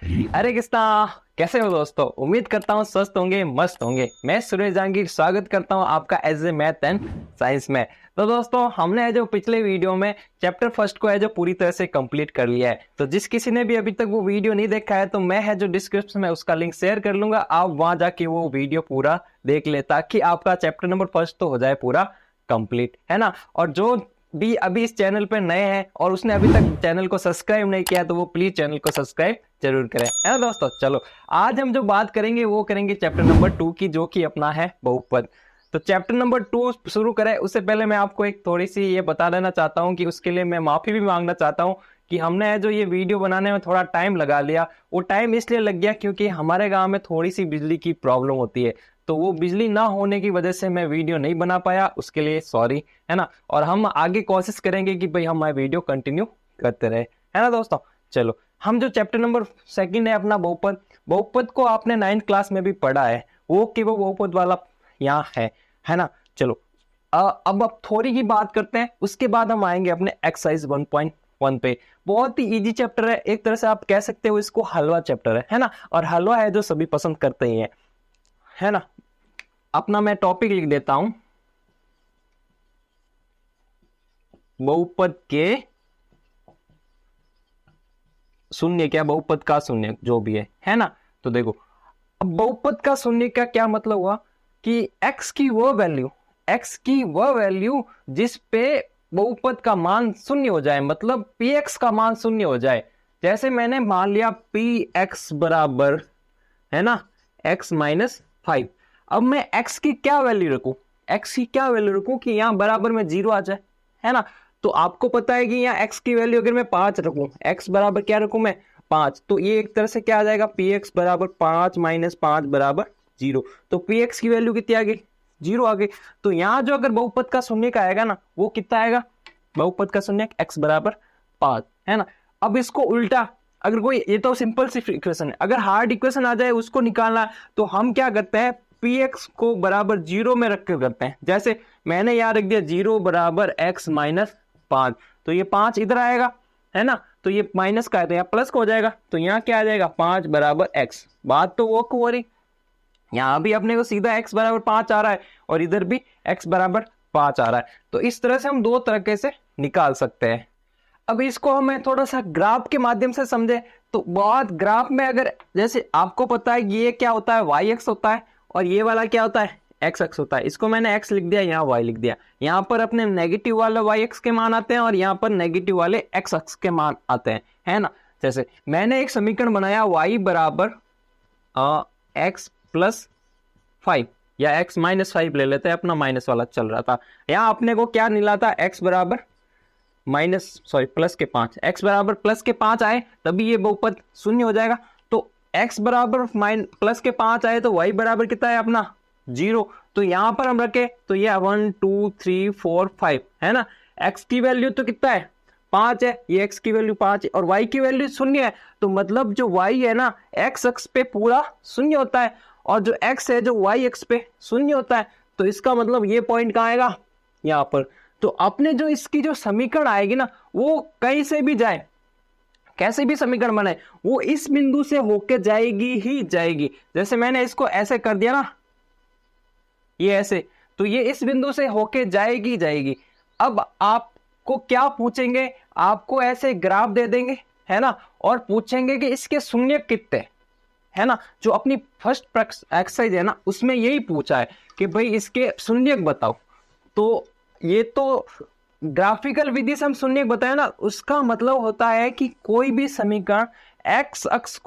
अरे कृष्णा, कैसे हो दोस्तों। उम्मीद करता हूँ स्वस्थ होंगे, मस्त होंगे। मैं सुरेश जहांगीर स्वागत करता हूँ आपका as a math and science में। तो दोस्तों, हमने है जो पिछले वीडियो में चैप्टर फर्स्ट को है जो पूरी तरह से कंप्लीट कर लिया है। तो जिस किसी ने भी अभी तक वो वीडियो नहीं देखा है तो मैं है जो डिस्क्रिप्शन में उसका लिंक शेयर कर लूंगा, आप वहां जाके वो वीडियो पूरा देख ले ताकि आपका चैप्टर नंबर फर्स्ट तो हो जाए पूरा कंप्लीट, है ना। और जो भी अभी इस चैनल पे नए हैं और उसने अभी तक चैनल को सब्सक्राइब नहीं किया तो वो प्लीज चैनल को सब्सक्राइब जरूर करें, है ना दोस्तों। चलो, आज हम जो बात करेंगे वो करेंगे चैप्टर नंबर 2 की, जो कि अपना है बहुपद। तो चैप्टर नंबर 2 शुरू करें उससे पहले मैं आपको एक थोड़ी सी ये बता देना चाहता हूँ कि उसके लिए मैं माफी भी मांगना चाहता हूँ कि हमने जो ये वीडियो बनाने में थोड़ा टाइम लगा लिया। वो टाइम इसलिए लग गया क्योंकि हमारे गांव में थोड़ी सी बिजली की प्रॉब्लम होती है, तो वो बिजली ना होने की वजह से मैं वीडियो नहीं बना पाया, उसके लिए सॉरी, है ना। और हम आगे कोशिश करेंगे कि भाई हम वीडियो कंटिन्यू करते रहे, है ना दोस्तों। चलो, हम जो चैप्टर नंबर सेकंड है अपना बहुपद, बहुपद को आपने 9th क्लास में भी पढ़ा है, वो कि वो बहुपद वाला यहाँ है ना। चलो, अब थोड़ी ही बात करते हैं, उसके बाद हम आएंगे अपने एक्सरसाइज 1.1 पे। बहुत ही इजी चैप्टर है, एक तरह से आप कह सकते हो इसको हलवा चैप्टर है ना। और हलवा है जो सभी पसंद करते ही है ना। अपना मैं टॉपिक लिख देता हूं, बहुपद के शून्य, क्या बहुपद का शून्य जो भी है ना। तो देखो, अब बहुपद का शून्य का क्या मतलब हुआ कि x की वह वैल्यू जिस पे बहुपद का मान शून्य हो जाए, मतलब px का मान शून्य हो जाए। जैसे मैंने मान लिया px बराबर है ना x माइनस 5। अब मैं x की क्या वैल्यू रखूं कि यहाँ बराबर में 0 आ जाए, है ना। तो आपको पता है कि यहाँ x की वैल्यू अगर मैं 5 रखूं, x बराबर क्या रखूं मैं 5, तो ये एक तरह से क्या आ जाएगा, px बराबर 5 माइनस 5 बराबर 0। तो px की वैल्यू कितनी आ गई, 0 आ गई। तो यहाँ जो अगर बहुपद का शून्य का आएगा ना, वो कितना आएगा, बहुपद का शून्य x बराबर 5, है ना। अब इसको उल्टा, अगर कोई, ये तो सिंपल सी इक्वेशन है, अगर हार्ड इक्वेशन आ जाए उसको निकालना, तो हम क्या करते हैं, px को बराबर 0 में रख कर करते हैं। जैसे मैंने यहाँ रख दिया 0 बराबर x माइनस 5, तो ये 5 इधर आएगा, है ना। तो ये माइनस का है तो यहाँ प्लस का हो जाएगा, तो यहाँ क्या आ जाएगा, 5 बराबर x। बात तो वो हो रही, यहाँ भी अपने को सीधा x बराबर 5 आ रहा है और इधर भी x बराबर 5 आ रहा है। तो इस तरह से हम दो तरीके से निकाल सकते हैं। अब इसको हमें थोड़ा सा ग्राफ के माध्यम से समझे तो बहुत, ग्राफ में अगर जैसे आपको पता है ये क्या होता है, वाई एक्स होता है, और ये वाला क्या होता है, एक्स एक्स होता है। इसको मैंने एक्स लिख दिया, यहाँ वाई लिख दिया। यहाँ पर अपने नेगेटिव वाले वाई एक्स के मान आते हैं और यहाँ पर नेगेटिव वाले एक्स एक्स के मान आते हैं, है ना। जैसे मैंने एक समीकरण बनाया, वाई बराबर एक्स प्लस 5 या एक्स माइनस 5 ले लेते हैं, अपना माइनस वाला चल रहा था। यहाँ अपने को क्या मिला था, एक्स बराबर प्लस के 5, x बराबर प्लस के 5 आए तभी ये बहुपद शून्य हो जाएगा। तो x बराबर प्लस के 5 आए तो y बराबर कितना है अपना 0। तो यहां पर हम रखे तो ये 1 2 3 4 5 है ना। x की वैल्यू तो कितना है, 5 है, ये x की वैल्यू 5 है और y की वैल्यू शून्य है। तो मतलब जो y है ना, x अक्ष पे पूरा शून्य होता है, और जो x है जो y अक्ष पे शून्य होता है। तो इसका मतलब ये पॉइंट कहाँ आएगा, यहाँ पर। तो अपने जो इसकी जो समीकरण आएगी ना, वो कहीं से भी जाए, कैसे भी समीकरण बनाए, वो इस बिंदु से होके जाएगी ही जाएगी। जैसे मैंने इसको ऐसे कर दिया ना, ये ऐसे, तो ये इस बिंदु से होके जाएगी जाएगी। अब आपको क्या पूछेंगे, आपको ऐसे ग्राफ दे देंगे, है ना, और पूछेंगे कि इसके शून्य कितने, है ना। जो अपनी फर्स्ट एक्सरसाइज है ना, उसमें यही पूछा है कि भाई इसके शून्य बताओ। तो ये तो ग्राफिकल विधि से हम शून्य बताए ना, उसका मतलब होता है कि कोई भी समीकरण एक्स अक्ष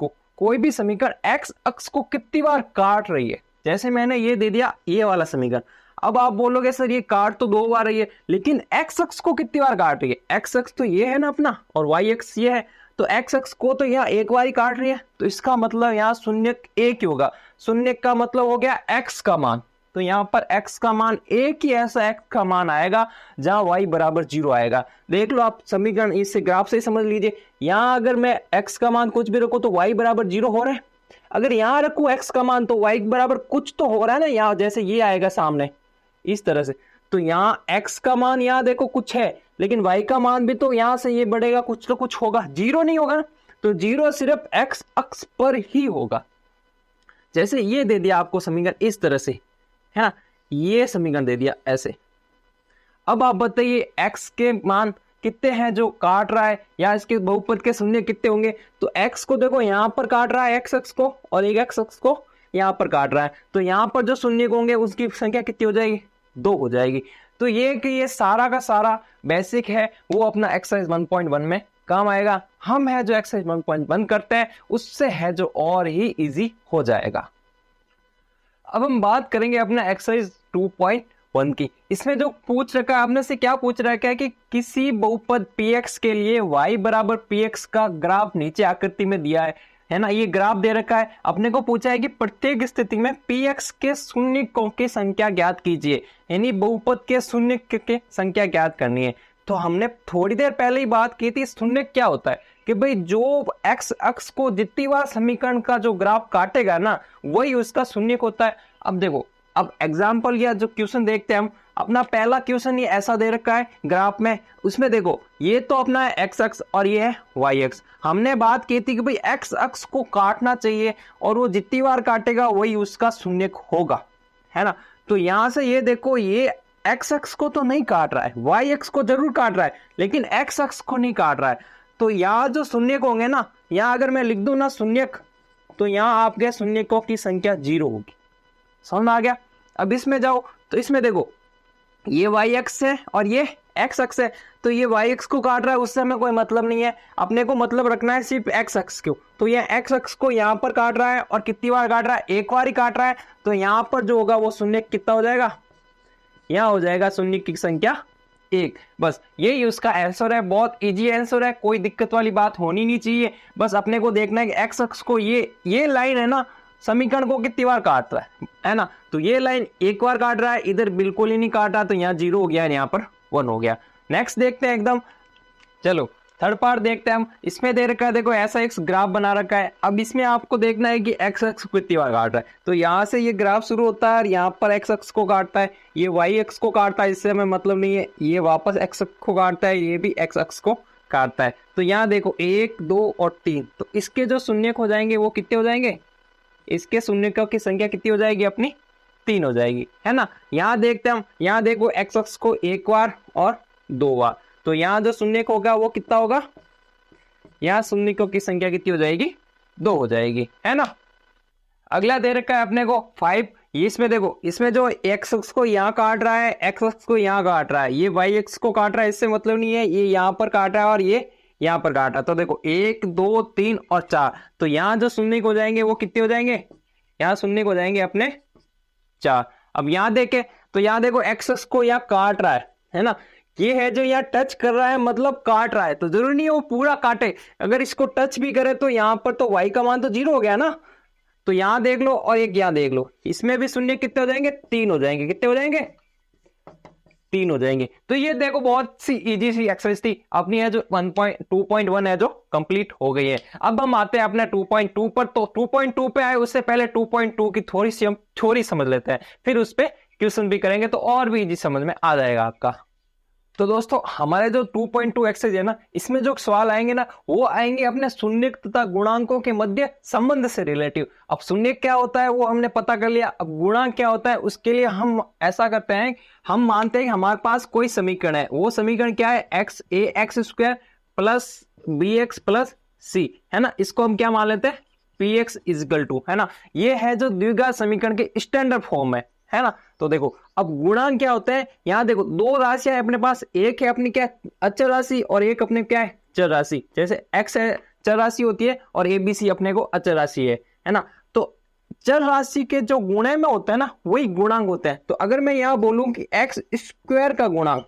को कितनी बार काट रही है। जैसे मैंने ये दे दिया, ये वाला समीकरण। अब आप बोलोगे सर ये काट तो 2 बार रही है, लेकिन एक्स अक्ष को कितनी बार काट रही है, एक्स अक्ष तो ये है ना अपना, और वाई अक्ष ये है, तो एक्स अक्ष को तो यहाँ एक बार ही काट रही है। तो इसका मतलब यहाँ शून्य एक ही होगा। शून्य का मतलब हो गया एक्स का मान, तो यहाँ पर x का मान एक ही ऐसा x का मान आएगा जहां y बराबर 0 आएगा। देख लो आप समीकरण, इससे ग्राफ से समझ लीजिए। यहाँ अगर मैं x का मान कुछ भी रखूं तो y बराबर 0 हो रहा है, अगर यहाँ रखूं x का मान तो y बराबर कुछ तो हो रहा है ना, यहाँ जैसे ये आएगा सामने इस तरह से। तो यहाँ x का मान यहाँ देखो कुछ है, लेकिन y का मान भी तो यहाँ से ये बढ़ेगा, कुछ तो कुछ होगा, 0 नहीं होगा ना। तो 0 सिर्फ x अक्ष पर ही होगा। जैसे ये दे दिया आपको समीकरण इस तरह से, है ना, ये समीकरण दे दिया ऐसे। अब आप बताइए x के मान कितने हैं जो काट रहा है, या इसके बहुपद के शून्य कितने होंगे। तो x को देखो यहाँ पर काट रहा है x अक्ष को, और एक x अक्ष को यहाँ पर काट रहा है, तो यहाँ पर जो शून्य होंगे उसकी संख्या कितनी हो जाएगी, 2 हो जाएगी। तो ये कि ये सारा का सारा बेसिक है वो अपना एक्सरसाइज 1.1 में काम आएगा। हम है जो एक्सरसाइज 1.1 करते हैं उससे है जो और ही इजी हो जाएगा। अब हम बात करेंगे अपना एक्सरसाइज 2.1 की। इसमें जो पूछ रखा है आपने से क्या पूछ रखा है कि किसी बहुपद px के लिए y बराबर px का ग्राफ नीचे आकृति में दिया है ना, ये ग्राफ दे रखा है। अपने को पूछा है कि प्रत्येक स्थिति में px के शून्यकों की संख्या ज्ञात कीजिए, यानी बहुपद के शून्य की संख्या ज्ञात करनी है। तो हमने थोड़ी देर पहले ही बात की थी, शून्य क्या होता है कि भाई जो x अक्ष को जितनी बार समीकरण का जो ग्राफ काटेगा ना वही उसका शून्य होता है। अब देखो, अब एग्जाम्पल या जो क्वेश्चन देखते हैं हम, अपना पहला क्वेश्चन ये ऐसा दे रखा है ग्राफ में, उसमें देखो ये तो अपना है x अक्ष और ये है y अक्ष। हमने बात की थी कि भाई x अक्ष को काटना चाहिए और वो जितनी बार काटेगा वही उसका शून्य होगा, है ना। तो यहां से ये देखो ये x अक्ष को तो नहीं काट रहा है, y अक्ष को जरूर काट रहा है लेकिन x अक्ष को नहीं काट रहा है। तो यहाँ जो शून्य होंगे ना, यहाँ अगर मैं लिख दूं ना शून्य, तो यहाँ आपके शून्यकों की संख्या 0 होगी। समझ में आ गया। अब इसमें जाओ तो इसमें देखो ये y अक्ष है और ये x अक्ष है, तो ये y अक्ष को काट रहा है उससे हमें कोई मतलब नहीं है, अपने को मतलब रखना है सिर्फ x अक्ष को। तो ये x अक्ष को यहाँ पर काट रहा है और कितनी बार काट रहा है, एक बार ही काट रहा है। तो यहाँ पर जो होगा वो शून्य कितना हो जाएगा, यहाँ हो जाएगा शून्य की संख्या 1। बस यही उसका आंसर है, बहुत इजी आंसर है, कोई दिक्कत वाली बात होनी नहीं चाहिए। बस अपने को देखना है कि x अक्ष को ये लाइन है ना समीकरण को कितनी बार काट रहा है ना। तो ये लाइन एक बार काट रहा है, इधर बिल्कुल ही नहीं काटा, तो यहाँ 0 हो गया, यहाँ पर 1 हो गया। नेक्स्ट देखते हैं एकदम, चलो थर्ड पार्ट देखते हैं हम। इसमें दे रखा है देखो ऐसा एक ग्राफ बना रखा है। अब इसमें आपको देखना है कि x अक्ष को कितनी बार काट रहा है। तो यहाँ से ये ग्राफ शुरू होता है और यहाँ पर x अक्ष को काटता है, ये y अक्ष को काटता है, इससे हमें मतलब नहीं है। ये वापस x अक्ष को काटता है, ये भी x अक्ष को काटता है। तो यहाँ देखो 1 2 और 3, तो इसके जो शून्य हो जाएंगे वो कितने हो जाएंगे, इसके शून्यकों की संख्या कितनी हो जाएगी अपनी, 3 हो जाएगी, है ना। यहाँ देखते हैं हम, यहाँ देखो x अक्ष को 1 बार और 2 बार, तो यहाँ जो शून्य होगा वो कितना होगा, यहाँ शून्यकों की संख्या कितनी हो जाएगी, 2 हो जाएगी, है ना। अगला दे रखा है अपने को 5। इसमें देखो इसमें जो x अक्ष को यहाँ काट रहा है, x अक्ष को यहाँ काट रहा है, ये y अक्ष को काट रहा है, इससे मतलब नहीं है, ये यहाँ पर काट रहा है और ये यहाँ पर काटा। तो देखो 1 2 3 और 4, तो यहाँ जो शून्य हो जाएंगे वो कितने हो जाएंगे, यहाँ शून्य हो जाएंगे अपने 4। अब यहाँ देखे तो यहाँ देखो x अक्ष को यहाँ काट रहा है ना, ये है जो यहाँ टच कर रहा है मतलब काट रहा है, तो जरूरी नहीं है वो पूरा काटे। अगर इसको टच भी करे तो यहाँ पर तो y का मान तो 0 हो गया ना। तो यहाँ देख लो और एक यहाँ देख लो, इसमें भी शून्य कितने हो जाएंगे, 3 हो जाएंगे। कितने हो जाएंगे, 3 हो जाएंगे। तो ये देखो बहुत सी इजी सी एक्सरसाइज थी अपनी, है जो 2.1 है जो कंप्लीट हो गई है। अब हम आते हैं अपने 2.2 पर। तो 2.2 पे आए उससे पहले 2.2 की थोड़ी सी हम थ्योरी समझ लेते हैं, फिर उस पर क्वेश्चन भी करेंगे तो और भी इजी समझ में आ जाएगा आपका। तो दोस्तों हमारे जो 2.2 एक्सरसाइज है ना, इसमें जो सवाल आएंगे ना वो आएंगे अपने शून्य तथा गुणांकों के मध्य संबंध से रिलेटिव। अब शून्य क्या होता है वो हमने पता कर लिया, अब गुणांक क्या होता है उसके लिए हम ऐसा करते हैं, हम मानते हैं कि हमारे पास कोई समीकरण है, वो समीकरण क्या है, x a x square plus b x plus c, है ना। इसको हम क्या मान लेते हैं, पी एक्स इजकल टू, है ना। ये है जो द्विघात समीकरण के स्टैंडर्ड फॉर्म है ना। तो देखो अब गुणांक क्या होते हैं, यहाँ देखो 2 राशियां है अपने पास, एक है अपनी क्या अचर राशि और एक अपने क्या है चर राशि। जैसे x है चर राशि होती है और ABC अपने को अचर राशि है ना। तो चर राशि के जो गुणे में होता है ना वही गुणांक होते हैं। तो अगर मैं यहाँ बोलूं कि x स्क्वायर का गुणांक,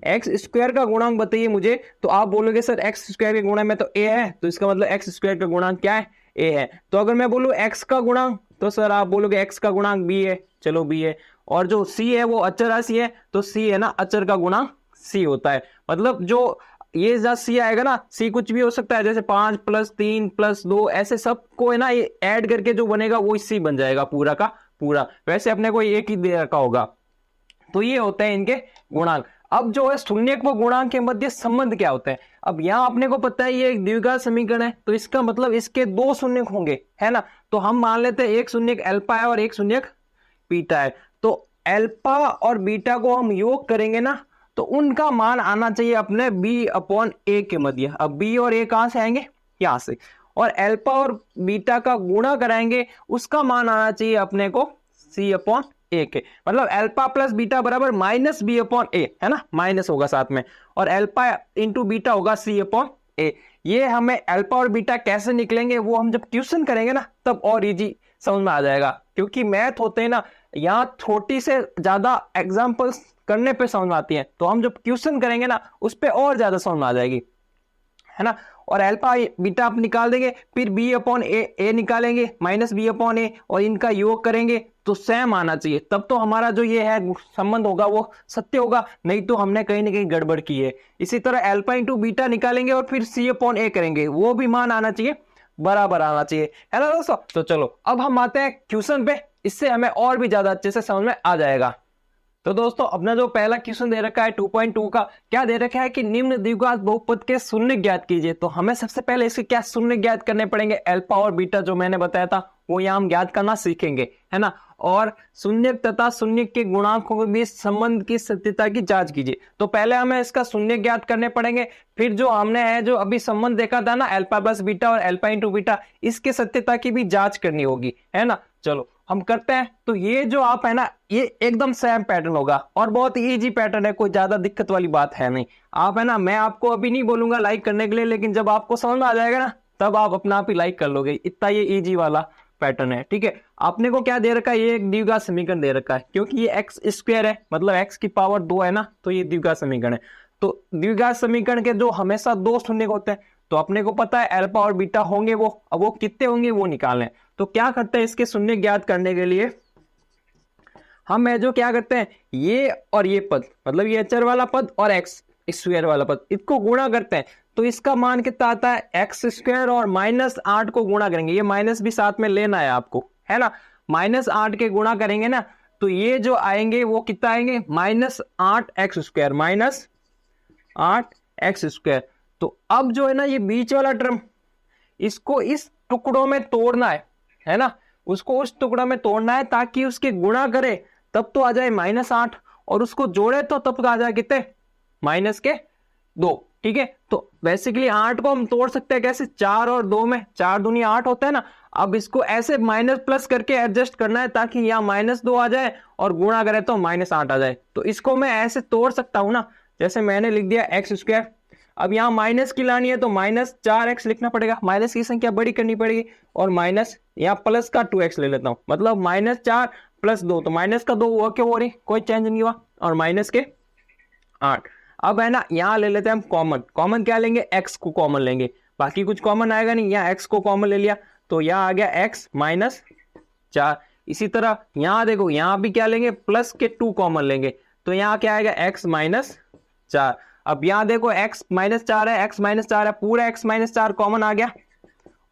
x स्क्वायर का गुणांक बताइए मुझे, तो आप बोलोगे सर x स्क्वायर के गुणा में तो a है, तो इसका मतलब x स्क्वायर का गुणांक क्या है, a है। तो अगर मैं बोलूं x का गुणांक, तो सर आप बोलोगे x का गुणांक b है, चलो b है। और जो c है वो अचर राशि है, तो c है ना, अचर का गुणांक c होता है। मतलब जो ये जब c आएगा ना, c कुछ भी हो सकता है, जैसे 5 प्लस 3 प्लस 2 ऐसे सबको है ना ये ऐड करके जो बनेगा वो c बन जाएगा पूरा का पूरा। वैसे अपने को एक ही दे रखा होगा। तो ये होते हैं इनके गुणांक। अब जो है शून्यक व गुणांक के मध्य संबंध क्या होता है। अब यहाँ अपने को पता है ये एक द्विघात समीकरण है, तो इसका मतलब इसके दो शून्यक होंगे, है ना। तो हम मान लेते हैं एक शून्यक अल्फा है और एक शून्यक बीटा है। तो अल्फा और बीटा को हम योग करेंगे ना, तो उनका मान आना चाहिए अपने b/a के मध्य। अब b और a कहां से आएंगे, यहां से। और अल्फा और बीटा का गुणा कराएंगे, उसका मान आना चाहिए अपने को c/a के। मतलब अल्फा प्लस बीटा बराबर माइनस b/a, है ना, माइनस होगा साथ में, और अल्फा इंटू बीटा होगा c/a। ये हमें अल्फा और बीटा कैसे निकलेंगे वो हम जब ट्यूशन करेंगे ना तब और इजी समझ में आ जाएगा, क्योंकि मैथ होते हैं ना यहाँ छोटी से ज्यादा एग्जांपल्स करने पे समझ में आती है, तो हम जब ट्यूशन करेंगे ना उस पे और ज्यादा समझ में आ जाएगी, है ना। और अल्फा बीटा आप निकाल देंगे, फिर b/a निकालेंगे माइनस b/a, और इनका योग करेंगे तो सेम आना चाहिए, तब तो हमारा जो ये है संबंध होगा वो सत्य होगा, नहीं तो हमने कहीं ना कहीं गड़बड़ की है। इसी तरह अल्फा इंटू बीटा निकालेंगे और फिर c/a करेंगे, वो भी मान आना चाहिए, बराबर आना चाहिए, है ना दोस्तों। तो चलो अब हम आते हैं क्वेश्चन पे, इससे हमें और भी ज्यादा अच्छे से समझ में आ जाएगा। तो दोस्तों अपना जो पहला क्वेश्चन दे रखा है 2.2 का, क्या दे रखा है कि निम्न द्विघात बहुपद के शून्य ज्ञात कीजिए। तो हमें सबसे पहले इसके क्या शून्य ज्ञात करने पड़ेंगे, अल्फा और बीटा जो मैंने बताया था वो यहाँ हम ज्ञात करना सीखेंगे, है ना। और शून्य तथा शून्य के गुणांकों के बीच संबंध की सत्यता की जांच कीजिए। तो पहले हमें इसका शून्य ज्ञात करने पड़ेंगे, फिर जो हमने है जो अभी संबंध देखा था ना अल्फा प्लस बीटा और अल्फा इंटू बीटा, इसके सत्यता की भी जांच करनी होगी, है ना। चलो हम करते हैं। तो ये जो आप है ना ये एकदम सेम पैटर्न होगा और बहुत इजी पैटर्न है, कोई ज्यादा दिक्कत वाली बात है नहीं। आप है ना, मैं आपको अभी नहीं बोलूंगा लाइक करने के लिए, लेकिन जब आपको समझ में आ जाएगा ना तब आप अपना आप ही लाइक कर लोगे, इतना ये इजी वाला पैटर्न है, ठीक है। आपने को क्या दे रखा है, ये एक द्विघात समीकरण दे रखा है, क्योंकि ये एक्स स्क्वायर है मतलब एक्स की पावर 2 है ना, तो ये द्विघात समीकरण है। तो द्विघात समीकरण के जो हमेशा दो शून्य होते हैं, तो अपने को पता है अल्फा और बीटा होंगे वो, अब वो कितने होंगे वो निकालने। तो क्या करते हैं इसके शून्य ज्ञात करने के लिए हम है जो क्या करते हैं, ये और ये पद मतलब ये चर वाला पद और एक्स स्क्वायर वाला पद, इसको गुणा करते हैं। तो इसका मान कितना आता है, एक्स स्क्वायर और -8 को गुणा करेंगे, ये माइनस भी साथ में लेना है आपको, है ना। -8 के गुणा करेंगे ना तो ये जो आएंगे वो कितना आएंगे, -8x स्क्वायर, -8x स्क्वायर। तो अब जो है ना ये बीच वाला टर्म, इसको इस टुकड़ों में तोड़ना है ना, उसको उस टुकड़ा में तोड़ना है ताकि उसके गुणा करे तब तो आ जाए -8, और उसको जोड़े तो तब आ जाए कितने, -2, ठीक है। तो बेसिकली 8 को हम तोड़ सकते हैं कैसे, 4 और 2 में, 4 दूनी 8 होता है ना। अब इसको ऐसे माइनस प्लस करके एडजस्ट करना है ताकि यहाँ -2 आ जाए और गुणा करे तो -8 आ जाए। तो इसको मैं ऐसे तोड़ सकता हूं ना, जैसे मैंने लिख दिया एक्स स्क्वायर, अब यहाँ माइनस की लानी है तो -4x लिखना पड़ेगा, माइनस की संख्या बड़ी करनी पड़ेगी, और माइनस यहाँ प्लस का 2x ले लेता हूँ, मतलब -4 + 2, तो माइनस का 2 हुआ, क्यों हो रही, कोई चेंज नहीं हुआ, और माइनस के 8। अब है ना यहाँ ले लेते हैं हम कॉमन क्या लेंगे, x को कॉमन लेंगे, बाकी कुछ कॉमन आएगा नहीं, यहाँ x को कॉमन ले लिया तो यहाँ आ गया x -4। इसी तरह यहाँ देखो, यहाँ भी क्या लेंगे, प्लस के 2 कॉमन लेंगे, तो यहाँ क्या आएगा, x -4। अब यहाँ देखो x -4 है, x -4 है, पूरा x -4 कॉमन आ गया,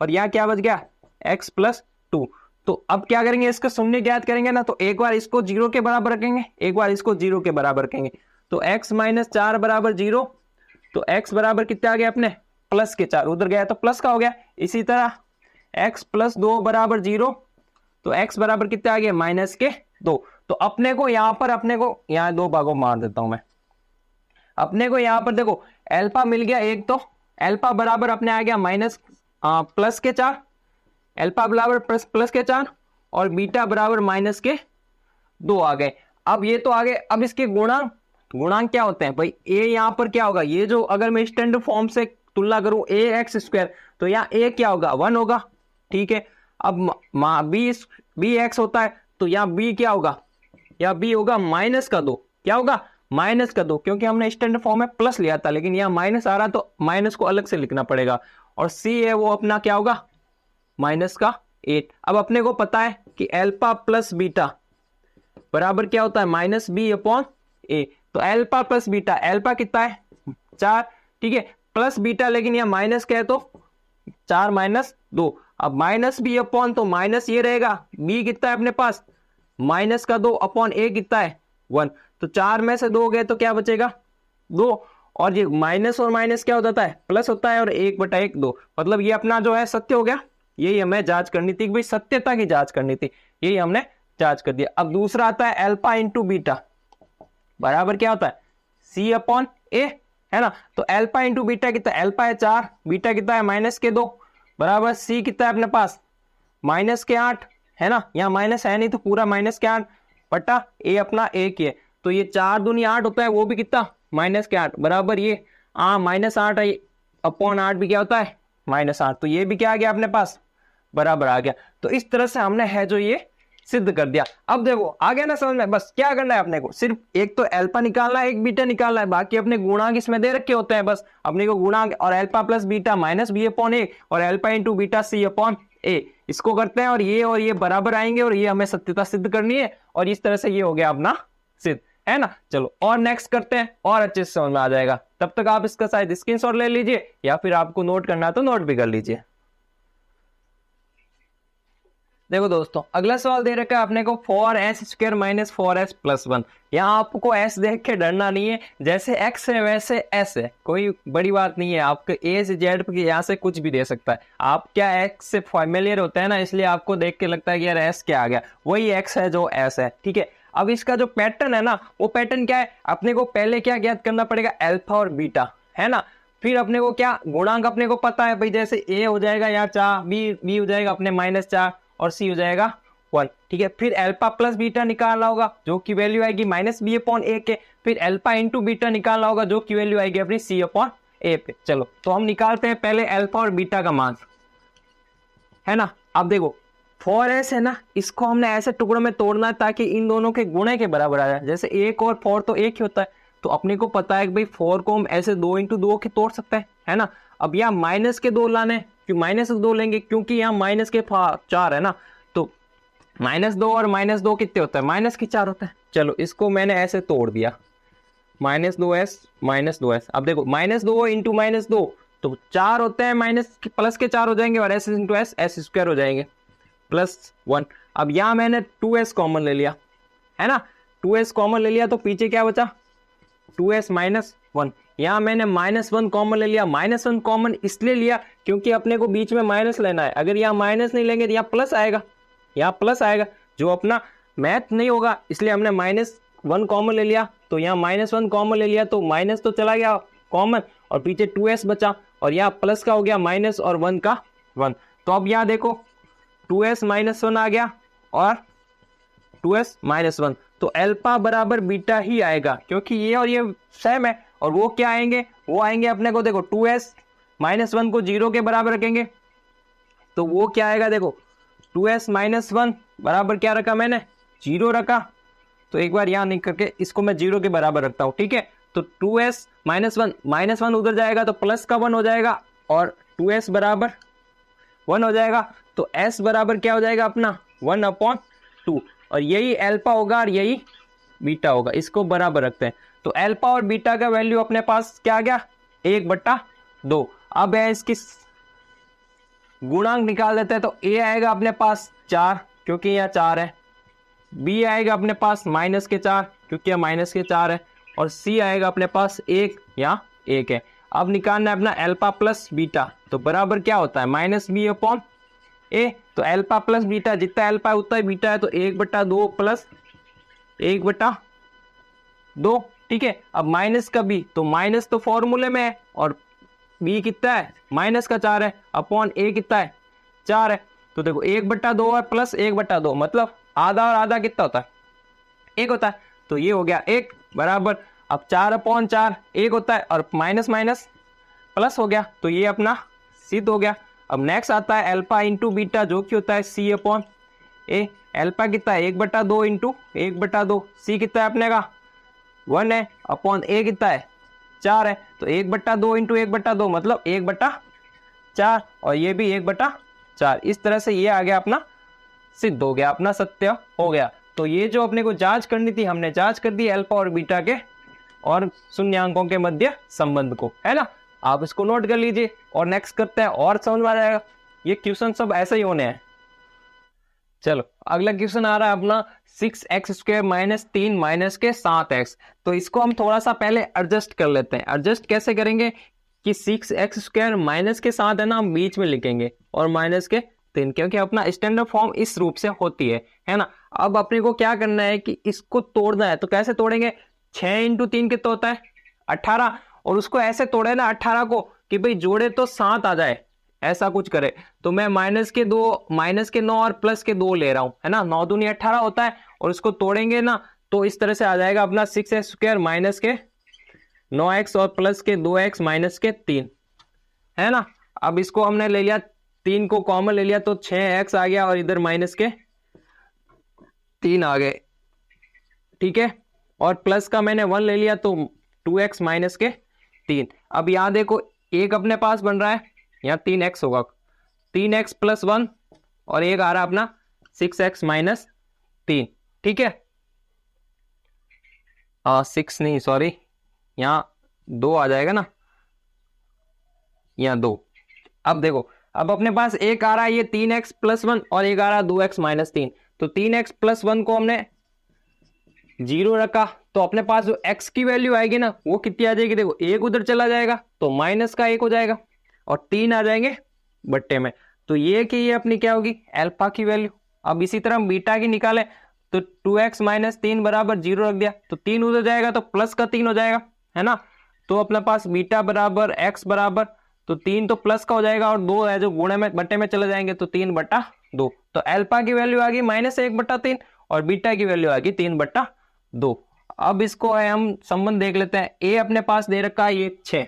और यहाँ क्या बच गया, x + 2। तो अब क्या करेंगे, इसका शून्य ज्ञात करेंगे ना, तो एक बार इसको 0 के बराबर रखेंगे, एक बार इसको 0 के बराबर रखेंगे, तो x -4 = 0, तो x बराबर कितना आ गया अपने, +4, उधर गया तो प्लस का हो गया। इसी तरह x + 2 = 0, तो x बराबर कितना आ गया, -2। तो अपने को यहाँ 2 भागों मार देता हूं मैं, अपने को यहाँ पर देखो अल्फा मिल गया एक, तो अल्फा बराबर अपने आ गया +4, अल्फा बराबर +4, और बीटा बराबर -2 आ गए। अब ये तो आ गए, अब इसके गुणांक क्या होते हैं भाई, a यहाँ पर क्या होगा, ये जो अगर मैं स्टैंडर्ड फॉर्म से तुलना करूं ax², तो यहाँ a क्या होगा, 1 होगा, ठीक है। अब bx होता है तो यहाँ b क्या होगा, या b होगा -2, क्या होगा, -2, क्योंकि हमने स्टैंडर्ड फॉर्म में प्लस लिया था, लेकिन यहाँ माइनस आ रहा तो माइनस को अलग से लिखना पड़ेगा। और c है वो अपना क्या होगा, -8। अब अपने को पता है कि अल्फा प्लस बीटा बराबर क्या होता है, -b/a। तो अल्फा प्लस बीटा, अल्फा कितना है 4, ठीक है, प्लस बीटा, लेकिन यहाँ माइनस क्या है तो 4 - 2। अब -b/ तो माइनस ये रहेगा, b कितना है अपने पास, -2/a कितना है 1, तो 4 में से 2 गए तो क्या बचेगा 2, और ये माइनस और माइनस क्या हो जाता है, प्लस होता है, और 1/1 2, मतलब ये अपना जो है सत्य हो गया। यही हमें जांच करनी थी, भाई सत्यता की जांच करनी थी, यही हमने जांच कर दिया। अब दूसरा आता है अल्फा इंटू बीटा बराबर क्या होता है, C/A, है ना। तो अल्फा इंटू बीटा कितना, अल्फा है 4, बीटा कितना है -2 बराबर C कितना है अपने पास -8, है ना। यहाँ माइनस है नहीं तो पूरा -8 बटा A अपना 1 ही है, तो ये 4 दूनी 8 होता है, वो भी कितना -8 बराबर ये -8 है अपॉन 8 भी क्या होता है -8, तो ये भी क्या आ गया अपने पास बराबर आ गया। तो इस तरह से हमने है जो ये सिद्ध कर दिया। अब देखो आ गया ना समझ में, बस क्या करना है अपने को, सिर्फ एक तो अल्फा निकालना है, एक बीटा निकालना है, बाकी अपने गुणांक इसमें दे रखे होते हैं, बस अपने को गुणांक और अल्फा प्लस बीटा -B/A और अल्फा इंटू बीटा C/A इसको करते हैं, और ये बराबर आएंगे, और ये हमें सत्यता सिद्ध करनी है, और इस तरह से ये हो गया अपना सिद्ध, है ना। चलो और नेक्स्ट करते हैं, और अच्छे से समझ में आ जाएगा। तब तक आप इसका शायद स्क्रीनशॉट ले लीजिए, या फिर आपको नोट करना है तो नोट भी कर लीजिए। देखो दोस्तों अगला सवाल दे रखा है अपने को 4s² - 4s+1। यहाँ आपको s देख के डरना नहीं है, जैसे x है वैसे s है, कोई बड़ी बात नहीं है। आपको a से z के यहाँ से कुछ भी दे सकता है, आप क्या x से फैमिलियर होता है ना, इसलिए आपको देख के लगता है कि यार s क्या आ गया, वही x है जो s है, ठीक है। अब इसका जो पैटर्न है ना, वो पैटर्न क्या है, अपने को पहले क्या ज्ञात करना पड़ेगा, अल्फा और बीटा, है ना। फिर अपने को क्या गुणांक अपने को पता है भाई, जैसे a हो जाएगा यहाँ 4, b हो जाएगा अपने -4 और c हो जाएगा 1, ठीक है। फिर अल्फा प्लस बीटा निकालना होगा जो की वैल्यू आएगी -B/A के, फिर अल्फा इंटू बीटा निकालना होगा जो की वैल्यू आएगी अपनी C/A पे। चलो तो हम निकालते हैं पहले अल्फा और बीटा का मान, है ना। अब देखो 4s है ना, इसको हमने ऐसे टुकड़ों में तोड़ना है ताकि इन दोनों के गुणे के बराबर आ जाए। जैसे 1 और 4 तो एक ही होता है, तो अपने को पता है कि भाई 4 को हम ऐसे 2 × 2 के तोड़ सकते हैं, है ना। अब यहाँ -2 लाने, क्यों -2 लेंगे, क्योंकि यहाँ -4 है ना, तो -2 और -2 कितने होता है, -4 होता है। चलो इसको मैंने ऐसे तोड़ दिया, -2s। अब देखो -2 इंटू -2 तो 4 होते हैं, प्लस के 4 हो जाएंगे, और s इंटू s² हो जाएंगे +1। अब यहाँ मैंने 2s कॉमन ले लिया, है ना, 2s कॉमन ले लिया, तो पीछे क्या बचा 2s - 1। यहाँ मैंने -1 कॉमन ले लिया, -1 कॉमन इसलिए लिया क्योंकि अपने को बीच में माइनस लेना है। अगर यहाँ माइनस नहीं लेंगे तो यहाँ प्लस आएगा, यहाँ प्लस आएगा, जो अपना मैथ नहीं होगा, इसलिए हमने -1 कॉमन ले लिया। तो यहाँ -1 कॉमन ले लिया तो माइनस तो चला गया कॉमन, और पीछे 2s बचा, और यहाँ प्लस का हो गया माइनस और 1 का 1। तो अब यहाँ देखो 2s - 1 आ गया और 2s - 1, तो अल्फा बराबर बीटा ही आएगा, क्योंकि ये और ये सेम है। और वो क्या आएंगे, वो आएंगे अपने को, देखो 2s - 1 को 0 के बराबर रखेंगे, तो वो क्या आएगा, देखो 2s - 1 बराबर क्या रखा मैंने, 0 रखा। तो एक बार यहाँ नहीं करके इसको मैं 0 के बराबर रखता हूँ, ठीक है। तो 2s - 1 -1 उधर जाएगा तो प्लस का 1 हो जाएगा, और 2s बराबर 1 हो जाएगा, तो s बराबर क्या हो जाएगा अपना 1/2, और यही अल्फा होगा और यही बीटा होगा, इसको बराबर रखते हैं। तो अल्फा और बीटा का वैल्यू अपने पास क्या आ गया 1/2। अब है इसकी गुणांक निकाल देते हैं, तो a आएगा अपने पास 4 क्योंकि यहाँ 4 है, b आएगा अपने पास -4 क्योंकि यहाँ -4 है, और c आएगा अपने पास 1, यहाँ 1 है। अब निकालना है अपना अल्फा प्लस बीटा, तो बराबर क्या होता है -B/A। तो अल्फा प्लस बीटा, जितना अल्फा है उतना ही बीटा है, तो 1/2 प्लस 1/2, ठीक है। अब माइनस का b, तो माइनस तो फॉर्मूले में है, और b कितना है -4 है, अपॉन a कितना है 4 है। तो देखो 1/2 है प्लस 1/2, मतलब आधा और आधा कितना होता है 1 होता है, तो ये हो गया 1 बराबर। अब 4/4 1 होता है, और माइनस माइनस प्लस हो गया, तो ये अपना सिद्ध हो गया। अब नेक्स्ट आता है अल्फा इंटू बीटा, जो कि होता है C/A। अल्फा कितना है 1/2 इंटू 1/2, C कितना है अपने का 1 है, अपॉन A कितना है 4 है, तो 1/2 इंटू 1/2 मतलब 1/4, और ये भी 1/4। इस तरह से ये आ गया अपना सिद्ध हो गया, अपना सत्य हो गया। तो ये जो अपने को जांच करनी थी हमने जांच कर दी, अल्फा और बीटा के और शून्यांकों के मध्य संबंध को, है ना। आप इसको नोट कर लीजिए, और नेक्स्ट करते हैं, और समझ में आ जाएगा। ये क्वेश्चन सब ऐसे ही होने हैं। चलो अगला क्वेश्चन आ रहा है अपना 6x² माइनस 3 माइनस के 7x। तो इसको हम थोड़ा सा पहले एडजस्ट कर लेते हैं। एडजस्ट कैसे करेंगे कि 6x² माइनस के 7 है ना, हम बीच में लिखेंगे और माइनस के 3, क्योंकि अपना स्टैंडर्ड फॉर्म इस रूप से होती है ना। अब अपने को क्या करना है कि इसको तोड़ना है। तो कैसे तोड़ेंगे, 6 इंटू 3 कितना होता है 18, और उसको ऐसे तोड़े ना 18 को कि भाई जोड़े तो 7 आ जाए, ऐसा कुछ करे। तो मैं माइनस के 9 और प्लस के 2 ले रहा हूं, है ना। 9 दूनी 18 होता है, और इसको तोड़ेंगे ना तो इस तरह से आ जाएगा अपना 6x² माइनस के 9x और प्लस के 2x माइनस के 3, है ना। अब इसको हमने ले लिया, 3 को कॉमन ले लिया तो 6x आ गया, और इधर माइनस के 3 आ गए, ठीक है। और प्लस का मैंने 1 ले लिया तो 2x माइनस के 3। अब यहां देखो एक अपने पास बन रहा है, यहाँ 3x होगा, 3x प्लस 1, और एक आ रहा अपना 6x माइनस 3, ठीक है। 6 नहीं, सॉरी, यहाँ 2 आ जाएगा ना, यहाँ 2। अब देखो, अब अपने पास एक आ रहा है ये 3x प्लस 1, और एक आ रहा है 2x माइनस 3। तो 3x प्लस 1 को हमने 0 रखा, तो अपने पास जो x की वैल्यू आएगी ना वो कितनी आ जाएगी, देखो एक उधर चला जाएगा तो माइनस का 1 हो जाएगा, और 3 आ जाएंगे बट्टे में। तो ये कि ये अपनी क्या होगी, अल्फा की वैल्यू। अब इसी तरह हम बीटा की निकाले, तो 2x माइनस 3 बराबर 0 रख दिया, तो 3 उधर जाएगा तो प्लस का 3 हो जाएगा, है ना। तो अपने पास बीटा बराबर x बराबर, तो 3 तो प्लस का हो जाएगा, और 2 है जो गुणे में बट्टे में चले जाएंगे, तो 3/2। तो अल्फा की वैल्यू आ गई -1/3, और बीटा की वैल्यू आ गई 3/2। अब इसको है हम संबंध देख लेते हैं। ए अपने पास दे रखा है ये 6,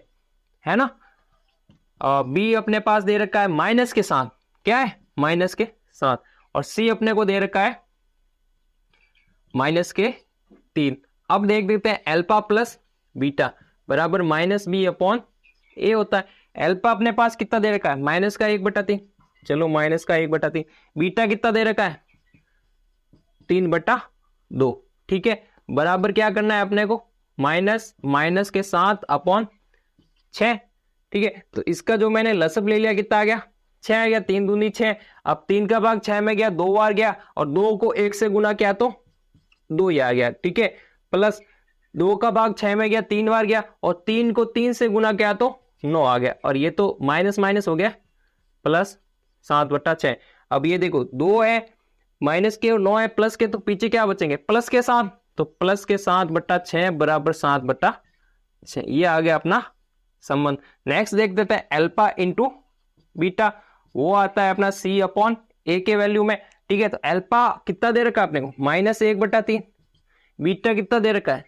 है ना। बी अपने पास दे रखा है माइनस के 7, क्या है माइनस के 7, और सी अपने को दे रखा है माइनस के 3। अब देख देते हैं अल्फा प्लस बीटा बराबर -b/a होता है। अल्फा अपने पास कितना दे रखा है, माइनस का 1/3, चलो माइनस का 1/3। बीटा कितना दे रखा है 3/2, ठीक है। बराबर क्या करना है अपने को, माइनस के 7/6, ठीक है। तो इसका जो मैंने लसब ले लिया कितना आ गया, 6 आ गया, 3 दूनी 6। अब 3 का भाग 6 में गया, 2 बार गया, और 2 को 1 से गुना किया तो 2 ही आ गया, ठीक है। प्लस 2 का भाग 6 में गया, 3 बार गया, और 3 को 3 से गुना किया तो 9 आ गया, और ये तो माइनस माइनस हो गया प्लस 7/6। अब ये देखो 2 है माइनस के और 9 है प्लस के, तो पीछे क्या बचेंगे प्लस के 7, तो प्लस के 7/6 बराबर 7/6। ये आ गया अपना संबंध। नेक्स्ट देख देते हैं अल्फा इंटू बीटा, वो आता है अपना c/a के वैल्यू में, ठीक है। तो अल्फा कितना दे रखा है अपने को -1/3, बीटा कितना दे रखा है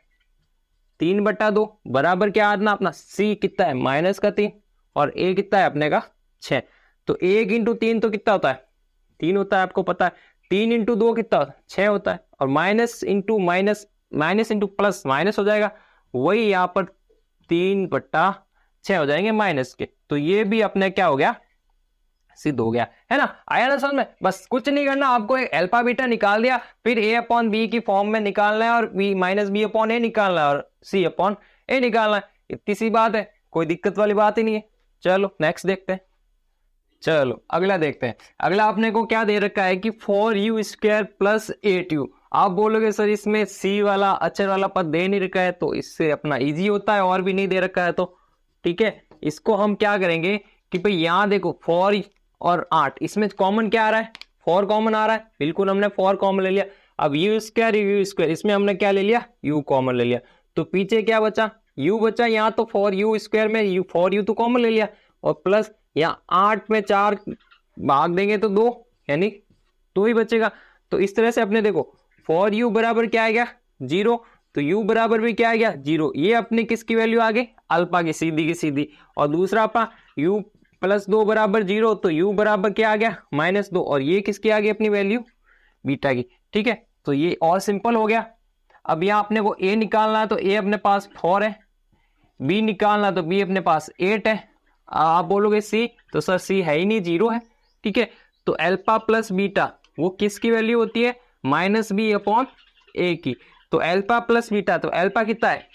3/2, बराबर क्या आना अपना c कितना है माइनस का 3, और a कितना है अपने का 6। तो 1 इंटू 3 तो कितना होता है 3 होता है, आपको पता है। 3 इंटू 2 कितना होता है 6 होता है, और माइनस इंटू प्लस माइनस हो जाएगा, वही यहाँ पर 3/6 हो जाएंगे माइनस के। तो ये भी अपने क्या हो गया, सिद्ध हो गया, है ना। आया ना समझ में। बस कुछ नहीं करना, आपको एक अल्फा बीटा निकाल दिया, फिर a/b की फॉर्म में निकालना है, और b-b/a निकालना है, और c/a निकालना है। इतनी सी बात है, कोई दिक्कत वाली बात ही नहीं है। चलो नेक्स्ट देखते हैं। चलो अगला देखते हैं। अगला आपने को क्या दे रखा है कि 4u² प्लस 8u। आप बोलोगे सर इसमें c वाला अक्षर वाला पद दे नहीं रखा है, तो इससे अपना इजी होता है, और भी नहीं दे रखा है तो ठीक है। इसको हम क्या करेंगे कि भाई यहाँ देखो 4 और 8, इसमें कॉमन क्या आ रहा है 4 कॉमन आ रहा है, बिल्कुल हमने 4 कॉमन ले लिया। अब u², इसमें हमने क्या ले लिया u कॉमन ले लिया, तो पीछे क्या बचा u बचा। यहाँ तो 4u² में 4u तो कॉमन ले लिया, और प्लस यहाँ 8 में 4 भाग देंगे तो 2, यानी 2 ही बचेगा। तो इस तरह से अपने देखो 4u बराबर क्या आ गया 0, तो u बराबर भी क्या आ गया 0। ये अपनी किसकी वैल्यू आ गई अल्फा की, सीधी की सीधी। और दूसरा अपना u प्लस 2 बराबर 0, तो u बराबर क्या आ गया -2, और ये किसकी आ गई अपनी वैल्यू बीटा की, ठीक है। तो ये और सिंपल हो गया। अब यहाँ अपने को a निकालना है, तो a अपने पास 4 है, b निकालना तो b अपने पास 8 है। आप बोलोगे c, तो सर c है ही नहीं, 0 है, ठीक है। तो अल्फा प्लस बीटा वो किसकी वैल्यू होती है -b/a की। तो अल्फा प्लस बीटा, तो अल्फा कितना है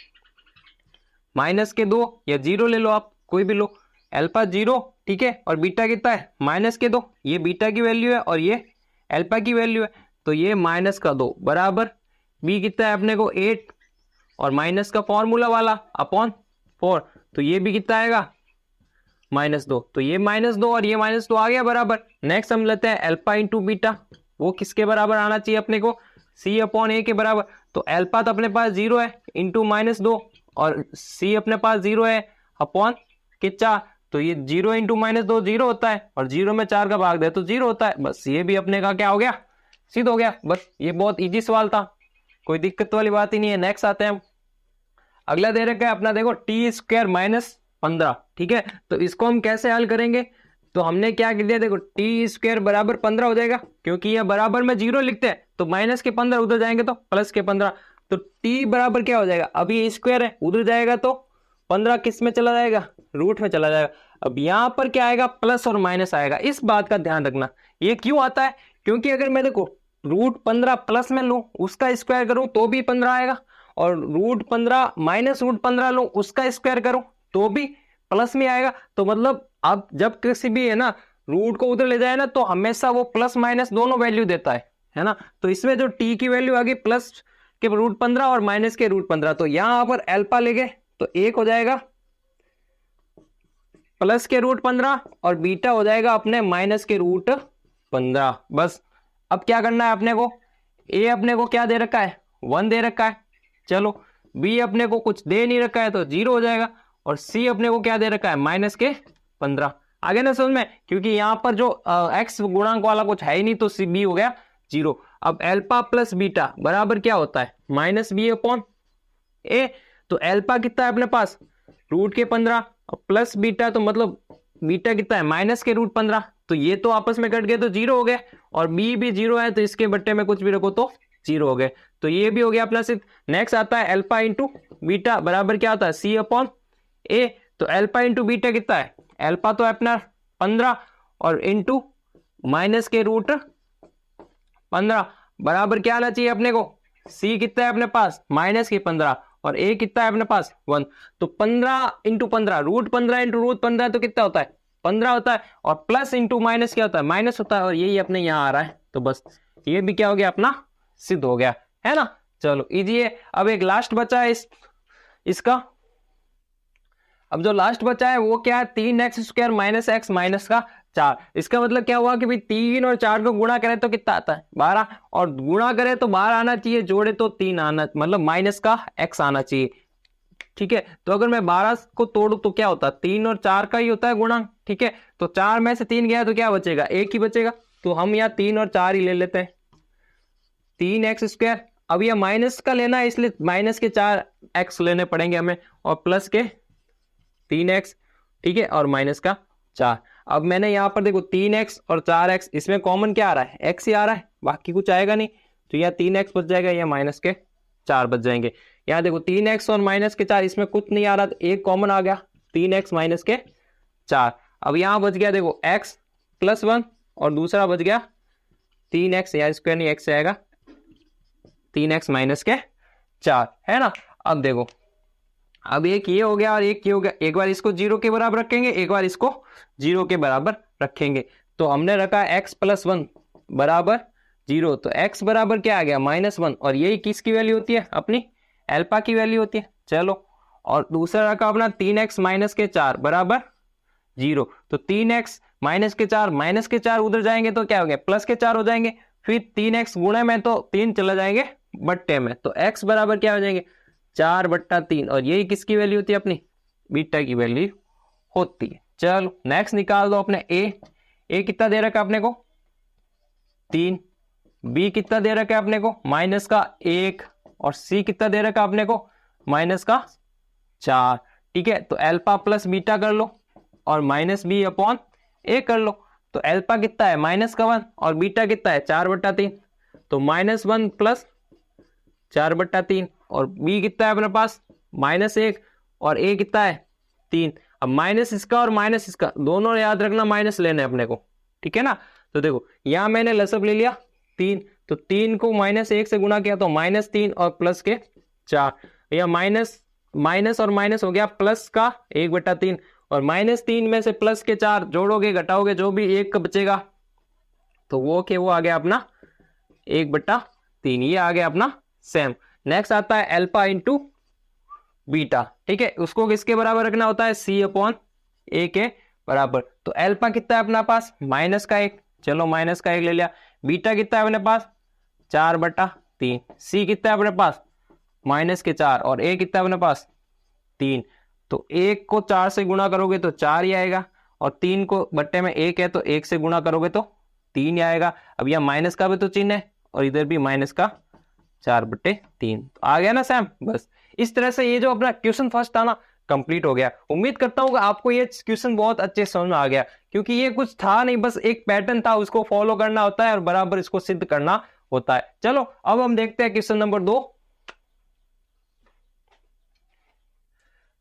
-2 या 0 ले लो, आप कोई भी लो, अल्फा 0, ठीक है। और बीटा कितना है -2, ये बीटा की वैल्यू है और ये अल्फा की वैल्यू है, तो ये -2 बराबर बी कितना है अपने को 8 और माइनस का फॉर्मूला वाला अपॉन 4, तो ये भी कितना आएगा -2, तो ये -2 और ये -2 आ गया बराबर। नेक्स्ट हम लेते हैं अल्फा इंटू बीटा, वो किसके बराबर आना चाहिए अपने को, c अपॉन a के बराबर। तो अल्फा तो अपने पास 0 है इंटू -2 और c अपने पास 0 है अपॉन के 4, तो ये 0 इंटू -2 0 होता है और 0 में 4 का भाग दे तो 0 होता है। बस ये भी अपने का क्या हो गया, सिद्ध हो गया। बस ये बहुत इजी सवाल था, कोई दिक्कत वाली बात ही नहीं है। नेक्स्ट आते हैं हम, अगला दे रखा है अपना देखो t² - 15, ठीक है। तो इसको हम कैसे हल करेंगे, तो हमने क्या कर दिया देखो t² बराबर 15 हो जाएगा, क्योंकि ये बराबर में 0 लिखते हैं तो माइनस के 15 उधर जाएंगे तो प्लस के 15, तो t बराबर क्या हो जाएगा, अभी ये स्क्वायर है उधर जाएगा तो 15 किस में चला जाएगा, रूट में चला जाएगा। अब यहाँ पर क्या आएगा, प्लस और माइनस आएगा। इस बात का ध्यान रखना, ये क्यों आता है, क्योंकि अगर मैं देखो √15 प्लस में लूं उसका स्क्वायर करूं तो भी 15 आएगा, और √15 माइनस √15 लूं उसका स्क्वायर करूं तो भी प्लस में आएगा। तो मतलब अब जब किसी भी है ना रूट को उधर ले जाए ना तो हमेशा वो प्लस माइनस दोनों वैल्यू देता है ना। तो इसमें जो t की वैल्यू आ गई प्लस के √15 और माइनस के √15, तो यहां पर अल्फा ले गए तो 1 हो जाएगा प्लस के √15 और बीटा हो जाएगा अपने माइनस के √15। बस अब क्या करना है अपने को, a अपने को क्या दे रखा है 1 दे रखा है, चलो b अपने को कुछ दे नहीं रखा है तो 0 हो जाएगा, और c अपने को क्या दे रखा है माइनस के 15। आगे ना समझ में, क्योंकि यहाँ पर जो x गुणांक वाला कुछ है ही नहीं तो b हो गया 0। अब अल्फा प्लस बीटा बराबर क्या होता है -b अपॉन a, तो अल्फा कितना है अपने पास √15 और प्लस बीटा तो मतलब बीटा कितना है माइनस के √15, तो ये तो आपस में कट गए तो 0 हो गए, और b भी 0 है तो इसके बट्टे में कुछ भी रखो तो 0 हो गए, तो ये भी हो गया अपना सिर्फ। नेक्स्ट आता है अल्फा इंटू बीटा बराबर क्या होता है c अपॉन a, तो अल्फा इंटू बीटा कितना है, अल्फा तो है अपना 15 और इंटू माइनस के √15 बराबर क्या आना चाहिए अपने को, c कितना है अपने पास माइनस के 15 और a कितना है अपने पास 1, तो 15 इंटू 15 √15 इंटू √15 तो कितना होता है 15 होता है, और प्लस इंटू माइनस क्या होता है माइनस होता है, और यही अपने यहाँ आ रहा है। तो बस ये भी क्या हो गया अपना सिद्ध हो गया, है ना। चलो इजी है। अब एक लास्ट बचा है इसका, अब जो लास्ट बचा है वो क्या है 3x² - x माइनस का 4। इसका मतलब क्या हुआ कि भाई 3 और 4 को गुणा करें तो कितना आता है 12, और गुणा करें तो 12 आना चाहिए, जोड़े तो 3 आना, मतलब माइनस का x आना चाहिए, ठीक है। तो अगर मैं 12 को तोड़ू तो क्या होता है 3 और 4 का ही होता है गुणांक, ठीक है। तो 4 में से 3 गया तो क्या बचेगा 1 ही बचेगा, तो हम यहाँ 3 और 4 ही ले लेते हैं 3x²। अब यह माइनस का लेना है इसलिए माइनस के 4x लेने पड़ेंगे हमें, और प्लस के 3x, ठीक है, और माइनस का 4। अब मैंने यहाँ पर देखो 3x और 4x, इसमें कॉमन क्या आ रहा है x ही आ रहा है, बाकी कुछ आएगा नहीं, तो यहाँ 3x बच जाएगा, या माइनस के 4 बच जाएंगे। यहाँ देखो 3x और माइनस के 4, इसमें कुछ नहीं आ रहा तो एक कॉमन आ गया 3x माइनस के 4। अब यहाँ बच गया देखो x + 1 और दूसरा बच गया 3x, या स्क्वायर नहीं x आएगा 3x माइनस के 4, है ना। अब देखो अब एक ये हो गया और एक ये हो गया, एक बार इसको 0 के बराबर रखेंगे, एक बार इसको 0 के बराबर रखेंगे। तो हमने रखा x + 1 बराबर 0, तो x बराबर क्या आ गया -1, और यही किसकी वैल्यू होती है अपनी अल्फा की वैल्यू होती है। चलो, और दूसरा रखा अपना 3x माइनस के 4 बराबर 0, तो 3x माइनस के 4 माइनस के 4 उधर जाएंगे तो क्या हो गया प्लस के 4 हो जाएंगे, फिर 3x गुणे में तो 3 चला जाएंगे बट्टे में, तो x बराबर क्या हो जाएंगे 4/3, और यही किसकी वैल्यू होती है अपनी बीटा की वैल्यू होती है। चलो नेक्स्ट निकाल दो अपने a कितना दे रखा है अपने को 3, b कितना दे रखा है अपने को माइनस का 1, और c कितना दे रखा है अपने को माइनस का 4, ठीक है। तो अल्फा प्लस बीटा कर लो और -b अपॉन a कर लो, तो अल्फा कितना है -1 और बीटा कितना है 4/3, तो -1 + 4/3, और b कितना है अपने पास -1 और a कितना है 3। अब माइनस इसका और माइनस इसका दोनों याद रखना माइनस लेने अपने को, ठीक है ना। तो देखो यहाँ मैंने लसअप ले लिया 3, तो 3 को -1 से गुणा किया तो -3 और प्लस के 4, या माइनस और माइनस हो गया प्लस का 1/3, और -3 में से प्लस के 4 जोड़ोगे घटाओगे जो भी 1 का बचेगा तो वो आ गया अपना 1/3, ये आ गया अपना सेम। नेक्स्ट आता है अल्फा इंटू बीटा, ठीक है, उसको किसके बराबर रखना होता है, C/A के बराबर। तो अल्फा कितना है अपना पास, -1, चलो -1 ले लिया। बीटा कितना है अपने पास, 4/3। सी कितना है अपने पास, -4, और ए कितना है अपने पास, 3। तो 1 को 4 से गुणा करोगे तो 4 ही आएगा, और 3 को बट्टे में 1 है तो 1 से गुणा करोगे तो 3 ही आएगा। अब यह माइनस का भी तो चिन्ह है, और इधर भी माइनस का 4/3, तो आ गया ना सैम। बस इस तरह से ये जो अपना क्वेश्चन फर्स्ट था ना, कंप्लीट हो गया। उम्मीद करता हूँ कि आपको ये क्वेश्चन बहुत अच्छे समझ में आ गया, क्योंकि ये कुछ था नहीं, बस एक पैटर्न था, उसको फॉलो करना होता है और बराबर इसको सिद्ध करना होता है। चलो अब हम देखते हैं क्वेश्चन नंबर 2।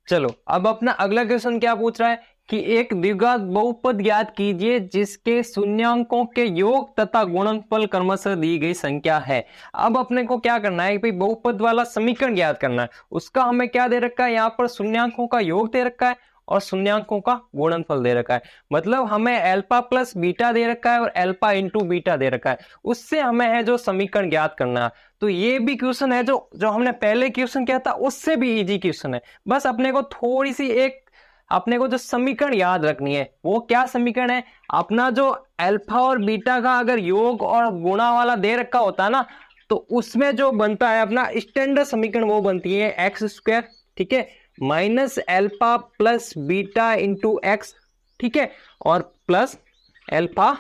चलो अब अपना अगला क्वेश्चन क्या पूछ रहा है कि एक द्विघात बहुपद ज्ञात कीजिए जिसके शून्यांकों के योग तथा गुणनफल क्रमशः दी गई संख्या है। अब अपने को क्या करना है, भाई बहुपद वाला समीकरण ज्ञात करना है। उसका हमें क्या दे रखा है, यहाँ पर शून्यांकों का योग दे रखा है और शून्यांकों का गुणनफल दे रखा है। मतलब हमें अल्फा प्लस बीटा दे रखा है और अल्फा इंटू बीटा दे रखा है, उससे हमें है जो समीकरण ज्ञात करना है। तो ये भी क्वेश्चन है जो हमने पहले क्वेश्चन किया था उससे भी इजी क्वेश्चन है। बस अपने को थोड़ी सी अपने को जो समीकरण याद रखनी है, वो क्या समीकरण है, अपना जो अल्फा और बीटा का अगर योग और गुणा वाला दे रखा होता है ना, तो उसमें जो बनता है अपना स्टैंडर्ड समीकरण, वो बनती है x², ठीक है, minus alpha plus beta into x, ठीक है, और प्लस अल्फा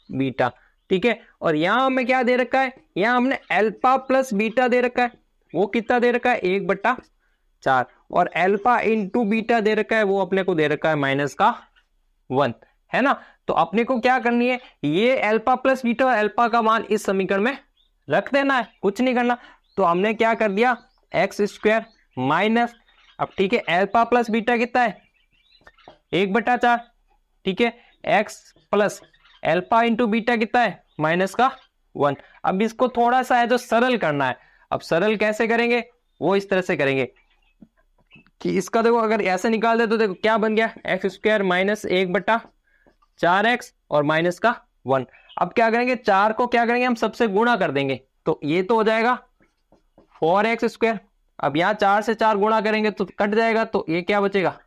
बीटा, ठीक है। और यहां हमें क्या दे रखा है, यहां हमने अल्फा प्लस बीटा दे रखा है, वो कितना दे रखा है, 1/4, और अल्फा इंटू बीटा दे रखा है, वो अपने को दे रखा है -1, है ना। तो अपने को क्या करनी है, ये अल्फा प्लस बीटा और अल्फा का मान इस समीकरण में रख देना है, कुछ नहीं करना। तो हमने क्या कर दिया, x² माइनस, अब ठीक है, अल्फा प्लस बीटा कितना है, 1/4, ठीक है, x plus alpha into beta कितना है, -1। अब इसको थोड़ा सा है जो सरल करना है। अब सरल कैसे करेंगे, वो इस तरह से करेंगे कि इसका देखो अगर ऐसे निकाल दे तो देखो क्या बन गया, x² माइनस 1/4x और -1। अब क्या करेंगे, 4 को क्या करेंगे हम सबसे गुणा कर देंगे, तो ये तो हो जाएगा 4x²। अब यहाँ 4 से 4 गुणा करेंगे तो कट जाएगा, तो ये क्या बचेगा,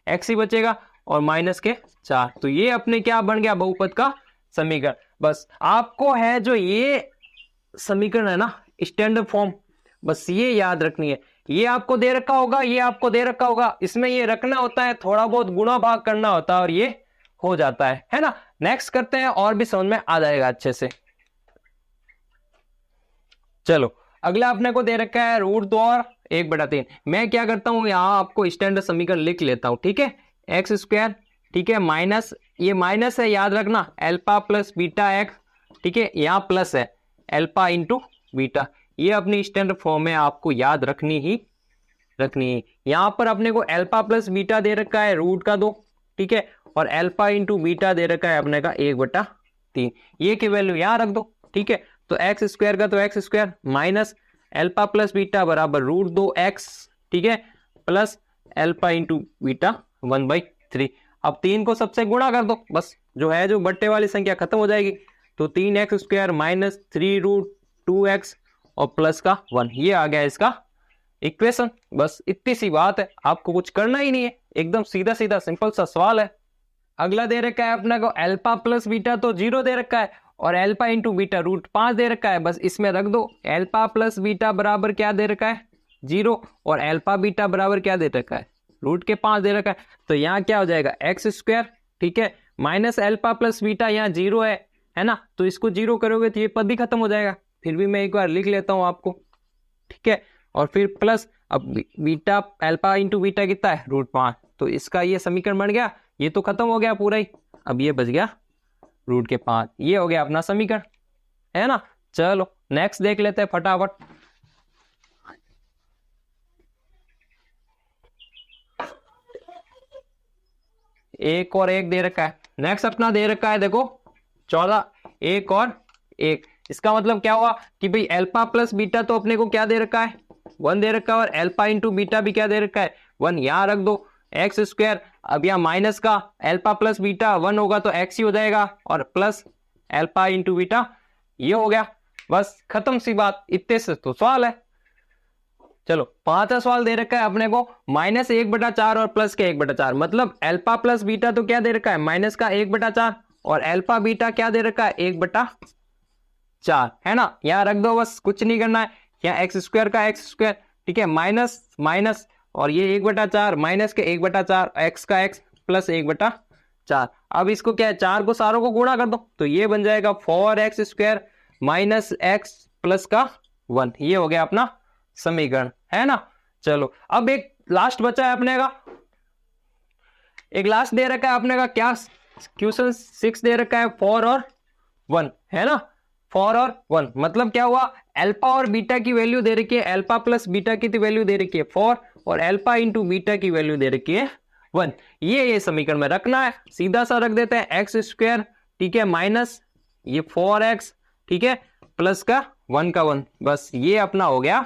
x ही बचेगा और -4। तो ये अपने क्या बन गया, बहुपद का समीकरण। बस आपको है जो ये समीकरण है ना, स्टैंडर्ड फॉर्म, बस ये याद रखनी है। ये आपको दे रखा होगा, ये आपको दे रखा होगा, इसमें ये रखना होता है, थोड़ा बहुत गुणा भाग करना होता है और ये हो जाता है ना। नेक्स्ट करते हैं, और भी समझ में आ जाएगा अच्छे से। चलो अगला अपने को दे रखा है √2 और 1/3। मैं क्या करता हूं, यहां आपको स्टैंडर्ड समीकरण लिख लेता हूं, ठीक है, x², ठीक है, माइनस, ये माइनस है याद रखना, अल्फा प्लस बीटा x, ठीक है, यहाँ प्लस है अल्फा इंटू बीटा। ये अपनी स्टैंडर्ड फॉर्म में आपको याद रखनी है। यहां पर अपने को अल्फा प्लस बीटा दे रखा है √2, ठीक है, और अल्फा इंटू बीटा दे रखा है अपने का 1/3। ये की वैल्यू यहां रख दो, ठीक है। तो x² का तो x² minus alpha plus beta बराबर √2x, ठीक है, प्लस अल्फा इंटू बीटा 1/3। अब 3 को सबसे गुणा कर दो, बस जो है जो बट्टे वाली संख्या खत्म हो जाएगी। तो 3x² माइनस 3√2x और प्लस का 1, ये आ गया इसका इक्वेशन। बस इतनी सी बात है, आपको कुछ करना ही नहीं है, एकदम सीधा सीधा सिंपल सा सवाल है। अगला दे रखा है अपना को अल्फा प्लस बीटा तो 0 दे रखा है और अल्फा इंटू बीटा √5 दे रखा है। बस इसमें रख दो, अल्फा प्लस बीटा बराबर क्या दे रखा है, 0, और अल्फा बीटा बराबर क्या दे रखा है, √5 दे रखा है। तो यहाँ क्या हो जाएगा, x², ठीक है, माइनस अल्फा प्लस बीटा, यहाँ 0 है ना, तो इसको 0 करोगे तो ये पद भी खत्म हो जाएगा। फिर भी मैं एक बार लिख लेता हूं आपको, ठीक है, और फिर प्लस, अब बीटा अल्फा इंटू बीटा कितना है, √5, तो इसका ये समीकरण बन गया, ये तो खत्म हो गया पूरा ही, अब ये बच गया √5। ये हो गया अपना समीकरण, है ना। चलो नेक्स्ट देख लेते हैं फटाफट। एक और एक दे रखा है। नेक्स्ट अपना दे रखा है देखो 14, 1 और 1। इसका मतलब क्या हुआ कि भाई अल्फा प्लस बीटा तो अपने को क्या दे रखा है, 1 दे रखा है, और अल्फा इंटू बीटा भी क्या दे रखा है, 1। यहां रख दो x²। अब यहाँ माइनस का अल्फा प्लस बीटा 1 होगा तो x ही हो जाएगा, और प्लस अल्फा इंटू बीटा, ये हो गया, बस खत्म सी बात। इतने से तो सवाल है। चलो पांचवा सवाल दे रखा है अपने को -1/4 और प्लस के 1/4, मतलब अल्फा प्लस बीटा तो क्या दे रखा है, माइनस का 1/4, और अल्फा बीटा क्या दे रखा है, 1/4, है ना। यहाँ रख दो, बस कुछ नहीं करना है। यहाँ x² का x², ठीक है, माइनस माइनस, और ये 1/4 माइनस के 1/4, x का x प्लस 1/4। अब इसको क्या है, 4 को सारों को गुणा कर दो, तो ये बन जाएगा 4x² माइनस x प्लस का 1। ये हो गया अपना समीकरण, है ना। चलो अब एक लास्ट बचा है अपने का, एक लास्ट दे रखा है अपने का, क्या क्वेश्चन 6 दे रखा है 4 और 1, है ना। 4 और 1 मतलब क्या हुआ, अल्फा और बीटा की वैल्यू दे रखी है, अल्फा प्लस बीटा की वैल्यू दे रखी है 4, और अल्फा इंटू बीटा की वैल्यू दे रखी है 1। ये समीकरण में रखना है, सीधा सा रख देते हैं x², ठीक है, माइनस ये 4x, ठीक है, प्लस का 1 का 1, बस ये अपना हो गया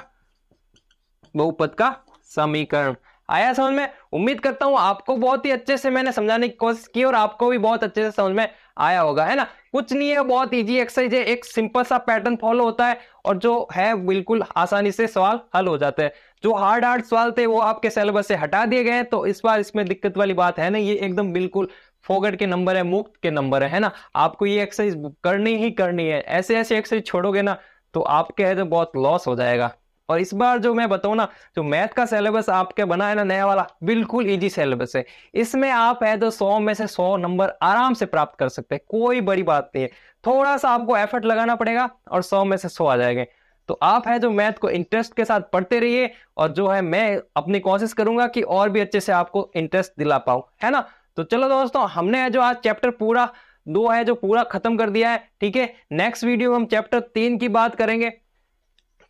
बहुपद का समीकरण। आया समझ में? उम्मीद करता हूं आपको बहुत ही अच्छे से मैंने समझाने की कोशिश की और आपको भी बहुत अच्छे से समझ में आया होगा, है ना। कुछ नहीं है, बहुत इजी एक्सरसाइज है, एक सिंपल सा पैटर्न फॉलो होता है और जो है बिल्कुल आसानी से सवाल हल हो जाते हैं। जो हार्ड सवाल थे वो आपके सिलेबस से हटा दिए गए हैं, तो इस बार इसमें दिक्कत वाली बात है ना, ये एकदम बिल्कुल फोगट के नंबर है, मुफ्त के नंबर है ना। आपको ये एक्सरसाइज करनी ही करनी है, ऐसे ऐसे एक्सरसाइज छोड़ोगे ना तो आपके है जो बहुत लॉस हो जाएगा। और इस बार जो मैं बताऊं ना, जो मैथ का सिलेबस आपके बना है ना नया वाला, बिल्कुल इजी सिलेबस है। इसमें आप है तो 100 में से 100 नंबर आराम से प्राप्त कर सकते हैं, कोई बड़ी बात नहीं है। थोड़ा सा आपको एफर्ट लगाना पड़ेगा और 100 में से 100 आ जाएंगे। तो आप है जो मैथ को इंटरेस्ट के साथ पढ़ते रहिए, और जो है मैं अपनी कोशिश करूंगा कि और भी अच्छे से आपको इंटरेस्ट दिला पाऊं, है ना। तो चलो दोस्तों, हमने है जो आज चैप्टर पूरा 2 है जो पूरा खत्म कर दिया है, ठीक है। नेक्स्ट वीडियो हम चैप्टर 3 की बात करेंगे।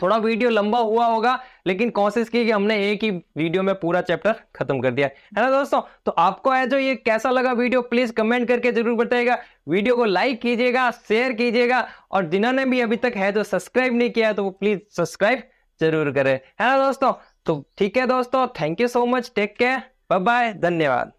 थोड़ा वीडियो लंबा हुआ होगा, लेकिन कोशिश की कि हमने एक ही वीडियो में पूरा चैप्टर खत्म कर दिया है ना दोस्तों। तो आपको है जो ये कैसा लगा वीडियो, प्लीज कमेंट करके जरूर बताइएगा। वीडियो को लाइक कीजिएगा, शेयर कीजिएगा, और जिन्होंने भी अभी तक है जो सब्सक्राइब नहीं किया है तो वो प्लीज सब्सक्राइब जरूर करें, है ना दोस्तों। तो ठीक है दोस्तों, thank you so much, take care, bye bye, धन्यवाद।